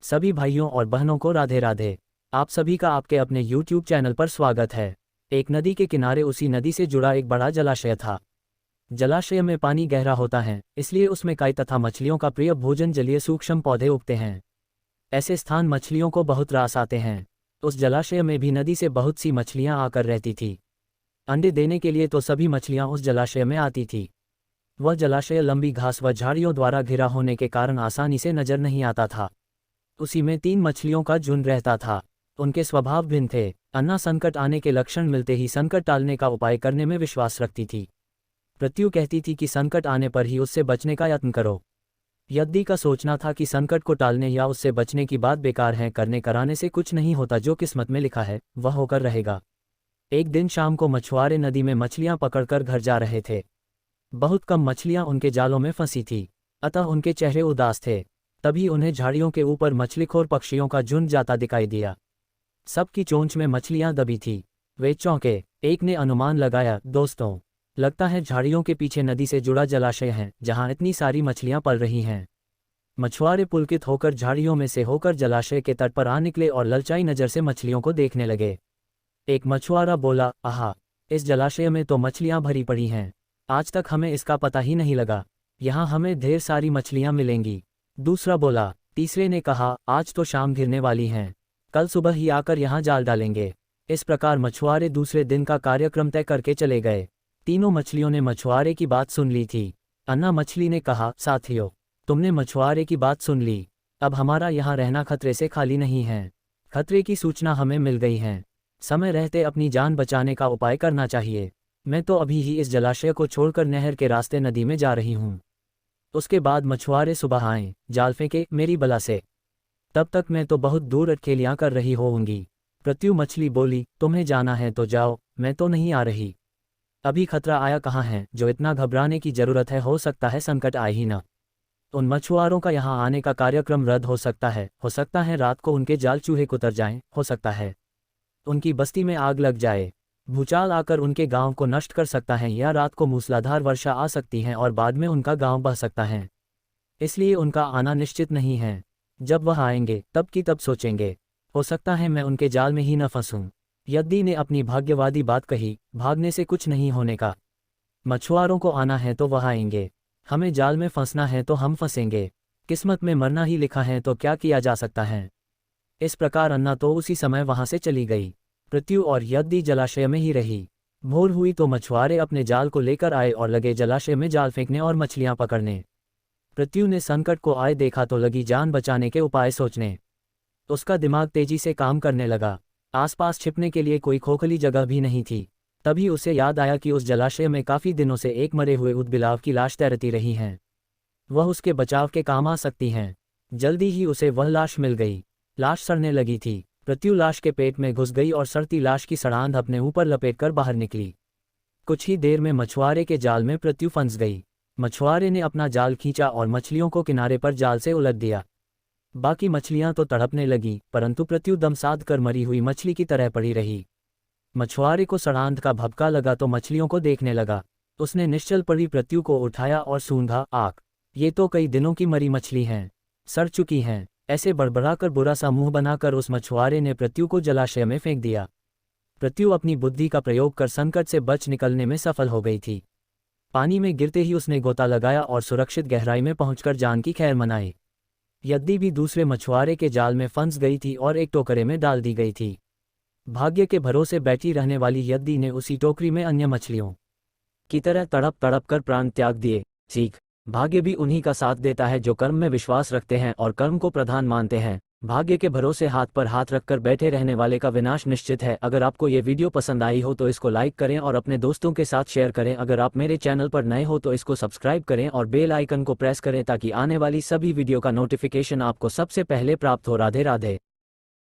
सभी भाइयों और बहनों को राधे राधे। आप सभी का आपके अपने YouTube चैनल पर स्वागत है। एक नदी के किनारे उसी नदी से जुड़ा एक बड़ा जलाशय था। जलाशय में पानी गहरा होता है, इसलिए उसमें काई तथा मछलियों का प्रिय भोजन जलीय सूक्ष्म पौधे उगते हैं। ऐसे स्थान मछलियों को बहुत रास आते हैं। उस जलाशय में भी नदी से बहुत सी मछलियां आकर रहती थी। अंडे देने के लिए तो सभी मछलियां उस जलाशय में आती थी। वह जलाशय लंबी घास व झाड़ियों द्वारा घिरा होने के कारण आसानी से नजर नहीं आता था। उसी में 3 मछलियों का झुंड रहता था। उनके स्वभाव भिन्न थे। अन्ना संकट आने के लक्षण मिलते ही संकट टालने का उपाय करने में विश्वास रखती थी। प्रत्यु कहती थी कि संकट आने पर ही उससे बचने का यत्न करो। यद्दी का सोचना था कि संकट को टालने या उससे बचने की बात बेकार है, करने कराने से कुछ नहीं होता, जो किस्मत में लिखा है वह होकर रहेगा। एक दिन शाम को मछुआरे नदी में मछलियां पकड़कर घर जा रहे थे। बहुत कम मछलियां उनके जालों में फंसी थी, अतः उनके चेहरे उदास थे। तभी उन्हें झाड़ियों के ऊपर मछलीखोर पक्षियों का झुंड जाता दिखाई दिया। सबकी चोंच में मछलियां दबी थी। वे चौंके। एक ने अनुमान लगाया, दोस्तों, लगता है झाड़ियों के पीछे नदी से जुड़ा जलाशय है जहां इतनी सारी मछलियां पल रही हैं। मछुआरे पुलकित होकर झाड़ियों में से होकर जलाशय के तट पर आ निकले और ललचाई नजर से मछलियों को देखने लगे। एक मछुआरा बोला, आहा, इस जलाशय में तो मछलियां भरी पड़ी हैं। आज तक हमें इसका पता ही नहीं लगा। यहाँ हमें ढेर सारी मछलियां मिलेंगी। दूसरा बोला। तीसरे ने कहा, आज तो शाम घिरने वाली हैं, कल सुबह ही आकर यहाँ जाल डालेंगे। इस प्रकार मछुआरे दूसरे दिन का कार्यक्रम तय करके चले गए। तीनों मछलियों ने मछुआरे की बात सुन ली थी। अन्ना मछली ने कहा, साथियों, तुमने मछुआरे की बात सुन ली। अब हमारा यहाँ रहना खतरे से खाली नहीं है। खतरे की सूचना हमें मिल गई है। समय रहते अपनी जान बचाने का उपाय करना चाहिए। मैं तो अभी ही इस जलाशय को छोड़कर नहर के रास्ते नदी में जा रही हूँ। उसके बाद मछुआरे सुबह आएं, जाल फेंके मेरी बला से। तब तक मैं तो बहुत दूर अटखेलियाँ कर रही होऊंगी। प्रत्यु मछली बोली, तुम्हें जाना है तो जाओ, मैं तो नहीं आ रही। अभी खतरा आया कहाँ है जो इतना घबराने की जरूरत है। हो सकता है संकट आए ही न। उन मछुआरों का यहाँ आने का कार्यक्रम रद्द हो सकता है रात को उनके जाल चूहे कुतर जाएं, हो सकता है उनकी बस्ती में आग लग जाए, भूचाल आकर उनके गांव को नष्ट कर सकता है, या रात को मूसलाधार वर्षा आ सकती है और बाद में उनका गांव बह सकता है। इसलिए उनका आना निश्चित नहीं है। जब वह आएंगे तब की तब सोचेंगे। हो सकता है मैं उनके जाल में ही न फंसूं। यद्दी ने अपनी भाग्यवादी बात कही, भागने से कुछ नहीं होने का। मछुआरों को आना है तो वह आएंगे, हमें जाल में फंसना है तो हम फंसेंगे। किस्मत में मरना ही लिखा है तो क्या किया जा सकता है। इस प्रकार अन्ना तो उसी समय वहां से चली गई। प्रत्यु और यद्दी जलाशय में ही रही। भोर हुई तो मछुआरे अपने जाल को लेकर आए और लगे जलाशय में जाल फेंकने और मछलियां पकड़ने। प्रत्यु ने संकट को आए देखा तो लगी जान बचाने के उपाय सोचने। उसका दिमाग तेजी से काम करने लगा। आसपास छिपने के लिए कोई खोखली जगह भी नहीं थी। तभी उसे याद आया कि उस जलाशय में काफी दिनों से एक मरे हुए ऊदबिलाव की लाश तैरती रही है। वह उसके बचाव के काम आ सकती हैं। जल्दी ही उसे वह लाश मिल गई। लाश सड़ने लगी थी। प्रत्यु लाश के पेट में घुस गई और सड़ती लाश की सड़ांध अपने ऊपर लपेटकर बाहर निकली। कुछ ही देर में मछुआरे के जाल में प्रत्यु फंस गई। मछुआरे ने अपना जाल खींचा और मछलियों को किनारे पर जाल से उलट दिया। बाकी मछलियां तो तड़पने लगी, परंतु प्रत्यु दम साध कर मरी हुई मछली की तरह पड़ी रही। मछुआरे को सड़ांध का भभका लगा तो मछलियों को देखने लगा। उसने निश्चल पड़ी प्रत्यु को उठाया और सूंघा, आक, ये तो कई दिनों की मरी मछली हैं, सड़ चुकी हैं। ऐसे बड़बड़ाकर बुरा सा मुंह बनाकर उस मछुआरे ने प्रत्यु को जलाशय में फेंक दिया। प्रत्यु अपनी बुद्धि का प्रयोग कर संकट से बच निकलने में सफल हो गई थी। पानी में गिरते ही उसने गोता लगाया और सुरक्षित गहराई में पहुंचकर जान की खैर मनाई। यद्दी भी दूसरे मछुआरे के जाल में फंस गई थी और एक टोकरे में डाल दी गई थी। भाग्य के भरोसे बैठी रहने वाली यद्दी ने उसी टोकरी में अन्य मछलियों की तरह तड़प तड़प कर प्राण त्याग दिए। सीख, भाग्य भी उन्हीं का साथ देता है जो कर्म में विश्वास रखते हैं और कर्म को प्रधान मानते हैं। भाग्य के भरोसे हाथ पर हाथ रखकर बैठे रहने वाले का विनाश निश्चित है। अगर आपको ये वीडियो पसंद आई हो तो इसको लाइक करें और अपने दोस्तों के साथ शेयर करें। अगर आप मेरे चैनल पर नए हो तो इसको सब्सक्राइब करें और बेल आइकन को प्रेस करें ताकि आने वाली सभी वीडियो का नोटिफिकेशन आपको सबसे पहले प्राप्त हो। राधे राधे।